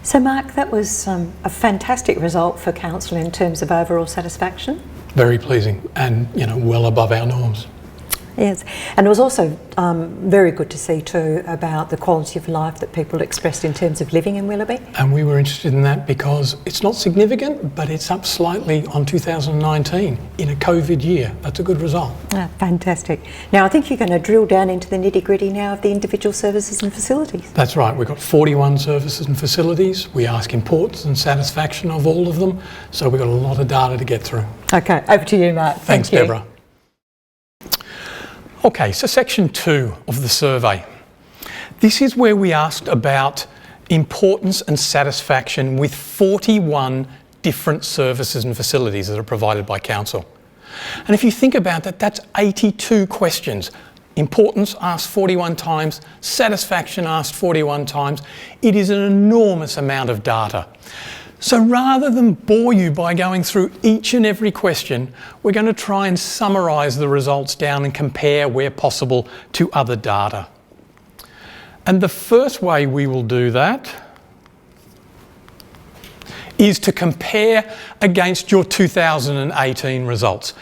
So Mark, that was a fantastic result for council in terms of overall satisfaction. Very pleasing and, well above our norms. Yes, and it was also very good to see too about the quality of life that people expressed in terms of living in Willoughby. And we were interested in that because it's not significant, but it's up slightly on 2019 in a COVID year. That's a good result. Fantastic. Now I think you're going to drill down into the nitty-gritty now of the individual services and facilities. That's right. We've got 41 services and facilities. We ask importance and satisfaction of all of them. So we've got a lot of data to get through. Okay, over to you, Mark. Thanks, Deborah. Okay, so section 2 of the survey. This is where we asked about importance and satisfaction with 41 different services and facilities that are provided by council. And if you think about that, that's 82 questions. Importance asked 41 times, satisfaction asked 41 times. It is an enormous amount of data. So rather than bore you by going through each and every question, we're going to try and summarise the results down and compare where possible to other data. And the first way we will do that is to compare against your 2018 results.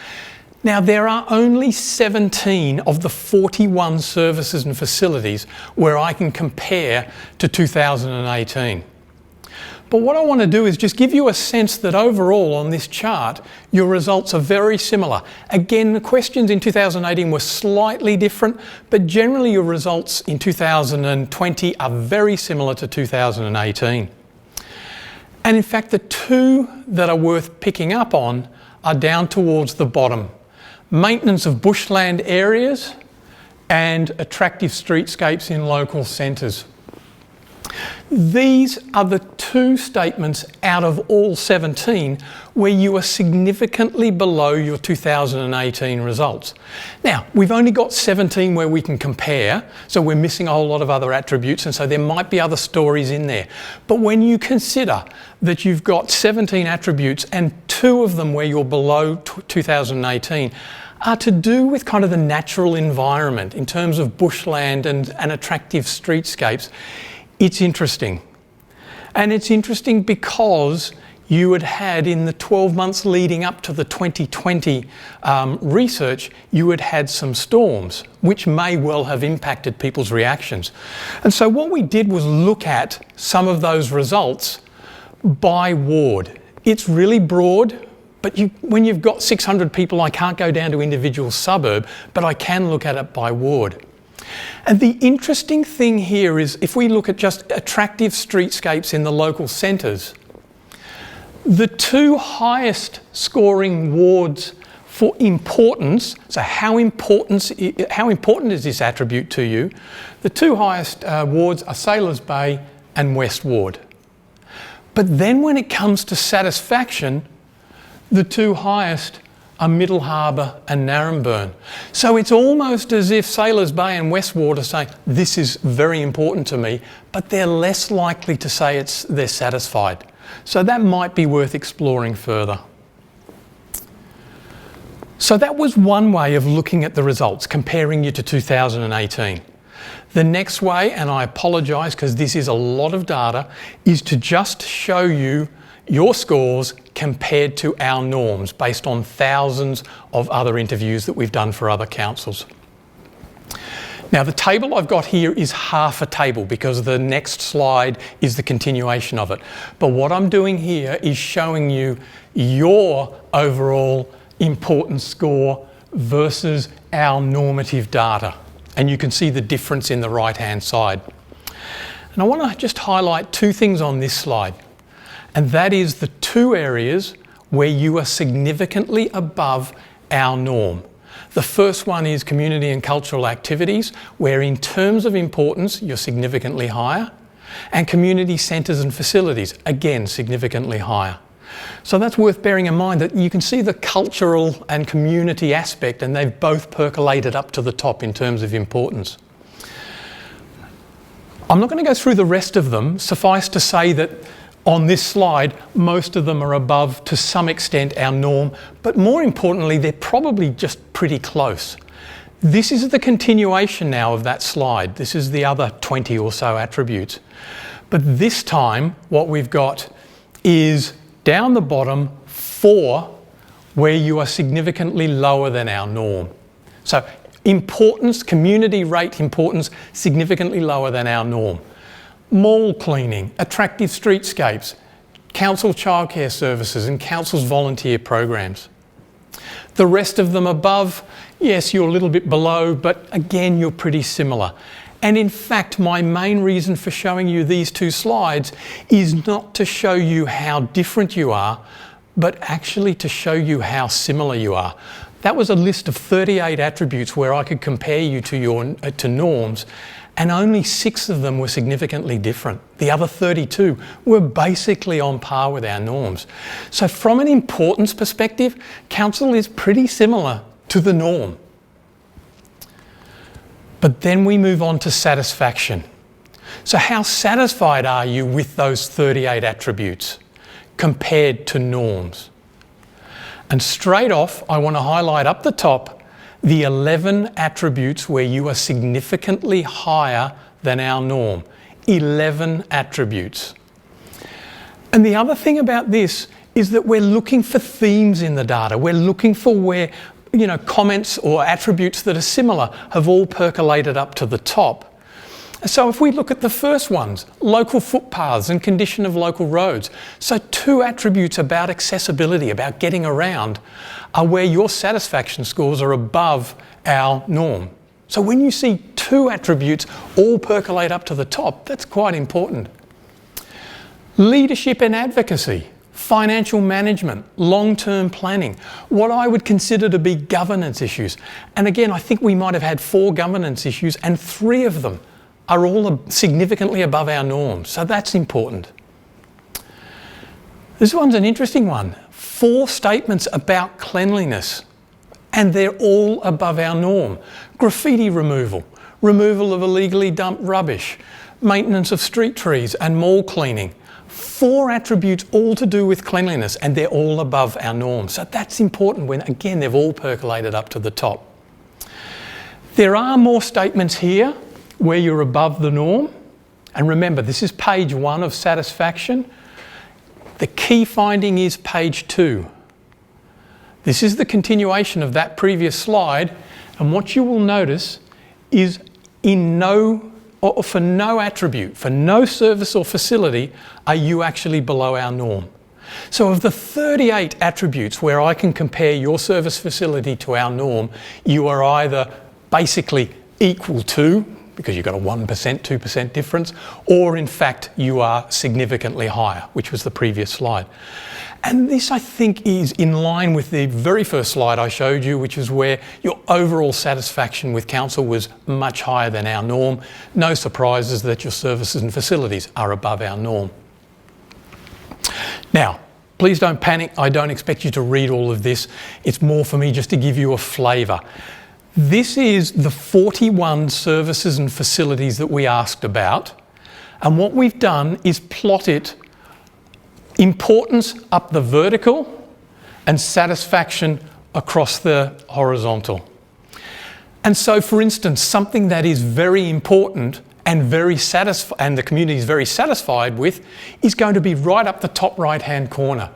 Now, there are only 17 of the 41 services and facilities where I can compare to 2018. But what I want to do is just give you a sense that overall on this chart, your results are very similar. Again, the questions in 2018 were slightly different, but generally your results in 2020 are very similar to 2018. And in fact, the two that are worth picking up on are down towards the bottom. Maintenance of bushland areas and attractive streetscapes in local centres. These are the two statements out of all 17 where you are significantly below your 2018 results. Now, we've only got 17 where we can compare, so we're missing a whole lot of other attributes, and so there might be other stories in there. But when you consider that you've got 17 attributes and 2 of them where you're below 2018, are to do with kind of the natural environment in terms of bushland and attractive streetscapes. It's interesting. And it's interesting because you had in the 12 months leading up to the 2020 research, you had some storms, which may well have impacted people's reactions. And so what we did was look at some of those results by ward. It's really broad, but when you've got 600 people, I can't go down to individual suburb, but I can look at it by ward. And the interesting thing here is if we look at just attractive streetscapes in the local centres, the 2 highest scoring wards for importance, so how important is this attribute to you? The 2 highest wards are Sailors Bay and West Ward. But then when it comes to satisfaction, the 2 highest are Middle Harbour and Naremburn. So it's almost as if Sailors Bay and West Ward are saying, this is very important to me, but they're less likely to say they're satisfied. So that might be worth exploring further. So that was one way of looking at the results, comparing you to 2018. The next way, and I apologise because this is a lot of data, is to just show you your scores compared to our norms based on thousands of other interviews that we've done for other councils. Now the table I've got here is half a table because the next slide is the continuation of it. But what I'm doing here is showing you your overall importance score versus our normative data. And you can see the difference in the right-hand side. And I want to just highlight 2 things on this slide. And that is the 2 areas where you are significantly above our norm. The first one is community and cultural activities, where in terms of importance, you're significantly higher. And community centres and facilities, again, significantly higher. So that's worth bearing in mind that you can see the cultural and community aspect, and they've both percolated up to the top in terms of importance. I'm not going to go through the rest of them. Suffice to say that on this slide, most of them are above, to some extent, our norm, but more importantly, they're probably just pretty close. This is the continuation now of that slide. This is the other 20 or so attributes. But this time, what we've got is down the bottom 4 where you are significantly lower than our norm. So importance, community rate importance, significantly lower than our norm. Mall cleaning, attractive streetscapes, council childcare services and council's volunteer programs. The rest of them above, yes, you're a little bit below, but again, you're pretty similar. And in fact, my main reason for showing you these 2 slides is not to show you how different you are, but actually to show you how similar you are. That was a list of 38 attributes where I could compare you to norms, and only 6 of them were significantly different. The other 32 were basically on par with our norms. So from an importance perspective, council is pretty similar to the norm. But then we move on to satisfaction. So how satisfied are you with those 38 attributes compared to norms? And straight off, I want to highlight up the top the 11 attributes where you are significantly higher than our norm. 11 attributes. And the other thing about this is that we're looking for themes in the data. We're looking for where, comments or attributes that are similar have all percolated up to the top. So if we look at the first ones, local footpaths and condition of local roads. So 2 attributes about accessibility, about getting around, are where your satisfaction scores are above our norm. So when you see 2 attributes all percolate up to the top, that's quite important. Leadership and advocacy, financial management, long-term planning, what I would consider to be governance issues. And again, I think we might have had 4 governance issues and 3 of them are all significantly above our norms. So that's important. This one's an interesting one. 4 statements about cleanliness, and they're all above our norm. Graffiti removal, removal of illegally dumped rubbish, maintenance of street trees and mall cleaning. 4 attributes all to do with cleanliness, and they're all above our norm. So that's important when, again, they've all percolated up to the top. There are more statements here where you're above the norm. And remember, this is page 1 of satisfaction. The key finding is page 2. This is the continuation of that previous slide. And what you will notice is for no attribute, for no service or facility, are you actually below our norm. So of the 38 attributes where I can compare your service facility to our norm, you are either basically equal to, because you've got a 1%, 2% difference, or in fact you are significantly higher, which was the previous slide. And this, I think, is in line with the very first slide I showed you, which is where your overall satisfaction with council was much higher than our norm. No surprises that your services and facilities are above our norm. Now, please don't panic. I don't expect you to read all of this. It's more for me just to give you a flavour. This is the 41 services and facilities that we asked about. And what we've done is plot it importance up the vertical and satisfaction across the horizontal. And so, for instance, something that is very important and the community is very satisfied with is going to be right up the top right-hand corner.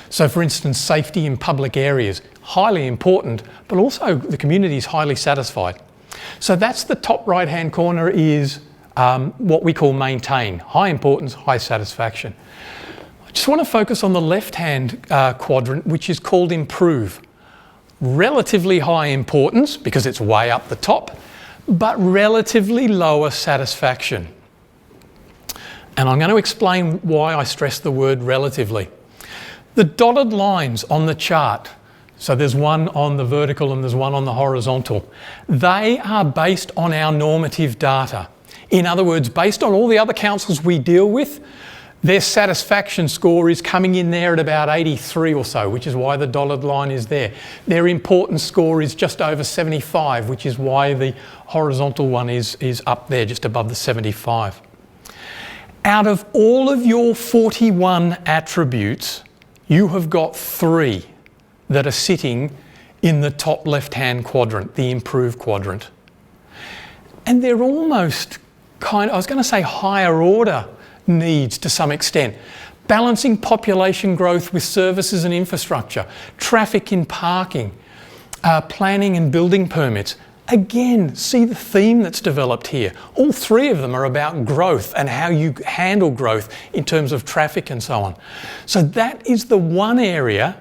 So, for instance, safety in public areas, highly important, but also the community is highly satisfied. So that's the top right-hand corner is what we call maintain, high importance, high satisfaction. I just want to focus on the left-hand quadrant, which is called improve. Relatively high importance, because it's way up the top, but relatively lower satisfaction. And I'm going to explain why I stress the word relatively. The dotted lines on the chart, so there's one on the vertical and there's one on the horizontal, they are based on our normative data. In other words, based on all the other councils we deal with, their satisfaction score is coming in there at about 83 or so, which is why the dotted line is there. Their importance score is just over 75, which is why the horizontal one is up there, just above the 75. Out of all of your 41 attributes, you have got 3 that are sitting in the top left-hand quadrant, the improve quadrant. And they're almost I was going to say higher order needs to some extent. Balancing population growth with services and infrastructure, traffic in parking, planning and building permits. Again, see the theme that's developed here. All three of them are about growth and how you handle growth in terms of traffic and so on. So that is the one area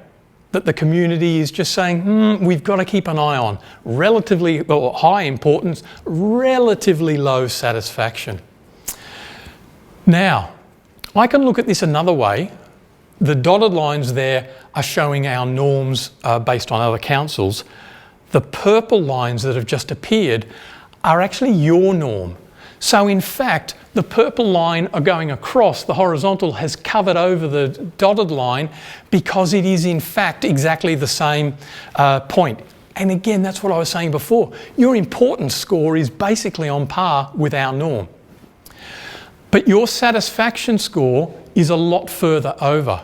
that the community is just saying, we've got to keep an eye on. Relatively high importance, relatively low satisfaction. Now, I can look at this another way. The dotted lines there are showing our norms based on other councils. The purple lines that have just appeared are actually your norm. So in fact, the purple line going across, the horizontal has covered over the dotted line because it is in fact exactly the same point. And again, that's what I was saying before. Your importance score is basically on par with our norm. But your satisfaction score is a lot further over.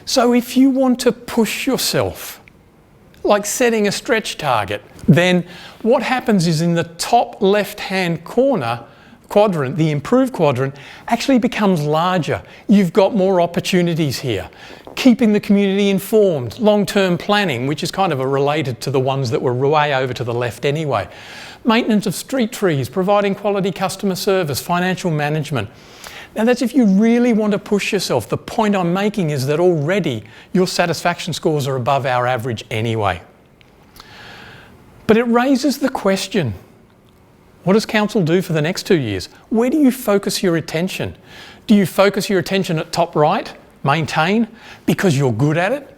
So if you want to push yourself, like setting a stretch target, then what happens is in the top left-hand corner quadrant, the improved quadrant, actually becomes larger. You've got more opportunities here. Keeping the community informed, long-term planning, which is kind of related to the ones that were way over to the left anyway. Maintenance of street trees, providing quality customer service, financial management. Now that's if you really want to push yourself. The point I'm making is that already your satisfaction scores are above our average anyway. But it raises the question, what does council do for the next 2 years? Where do you focus your attention? Do you focus your attention at top right, maintain, because you're good at it?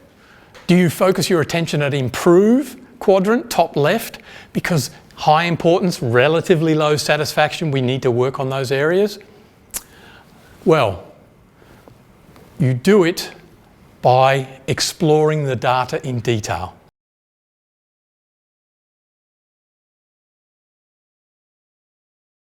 Do you focus your attention at improve quadrant, top left, because high importance, relatively low satisfaction, we need to work on those areas? Well, you do it by exploring the data in detail.